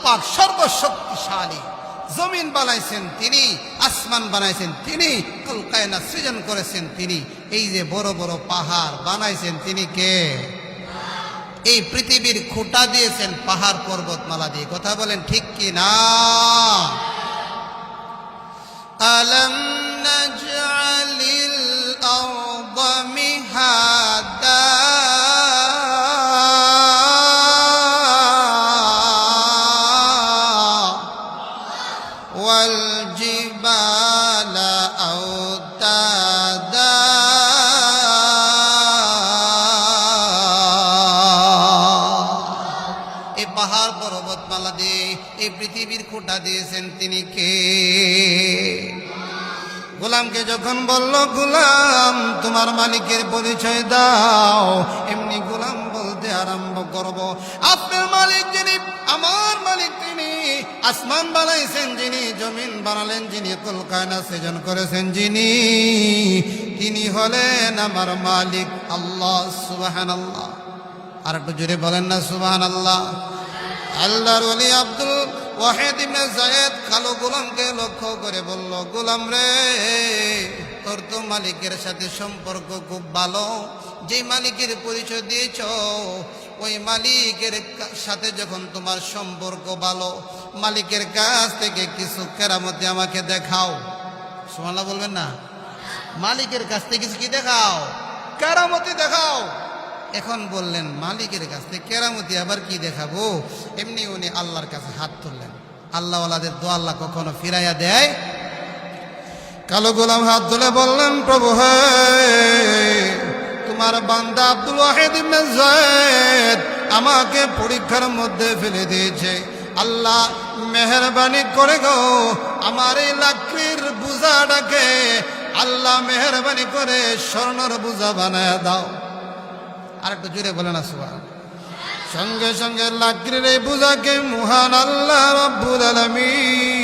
পাক সর্বশক্তিশালী। জমিন বানাইছেন তিনি, আসমান বানাইছেন তিনি, কুল কায়নাত সৃজন করেছেন তিনি। এই যে বড় বড় পাহাড় বানাইছেন তিনি কে? এই পৃথিবীর খুঁটা দিয়েছেন পাহাড় পর্বতমালা দিয়ে। কথা বলেন ঠিক কি না? আলম নাজআলিল আরদা মিহাদা ওয়াল জিবালা আওতাদা পাহাড় পর্বতমালা দিয়ে এই পৃথিবীর খুঁটা দিয়েছেন তিনি কে? গোলামকে যখন বলল, গোলাম তোমার মালিকের পরিচয় দাও, এমনি গোলাম বলতে আরম্ভ করব, আপনার মালিক যিনি, আমার মালিক তিনি, আসমান বানাইছেন যিনি, জমিন বানালেন যিনি, কুল কায়নাত সৃজন করেছেন যিনি, তিনি হলেন আমার মালিক আল্লাহ। সুবহানাল্লাহ। আর একটু জোরে বলেন না সুবহানাল্লাহ। আল্লাহর ওলি আব্দুল ওয়াহিদ ইবনে যায়েদ কালো গোলামকে লক্ষ্য করে বলল, গোলাম রে, তোর তো মালিকের সাথে সম্পর্ক খুব ভালো, যে মালিকের পরিচয় দিয়েছ ওই মালিকের সাথে যখন তোমার সম্পর্ক ভালো, মালিকের কাছ থেকে কিছু কেরামতি আমাকে দেখাও। সুবহানাল্লাহ বলবেন না? মালিকের কাছ থেকে কিছু কি দেখাও? কেরামতি দেখাও। এখন বললেন মালিকের কাছ থেকে কেরামতি আবার কি দেখাবো? এমনি উনি আল্লাহর কাছে হাত তুললেন। আল্লাহওয়ালাদের দোয়া আল্লাহ কখনো ফিরাইয়া দেয়? কালো গোলাম হাত তুলে বললেন, প্রভু হে, তোমার বান্দা আব্দুল ওয়াহিদ ইবনে যায়েদ আমাকে পরীক্ষার মধ্যে ফেলে দিয়েছে। আল্লাহ মেহেরবানি করে গো আমার এই লাকড়ির বোঝাটাকে আল্লাহ মেহেরবানি করে স্বর্ণের বোঝা বানায় দাও। আর একটু জুড়ে বলে না সুবহান। সঙ্গে সঙ্গে লাকড়ির এই বোঝাকে মহান আল্লাহ রাব্বুল আলামিন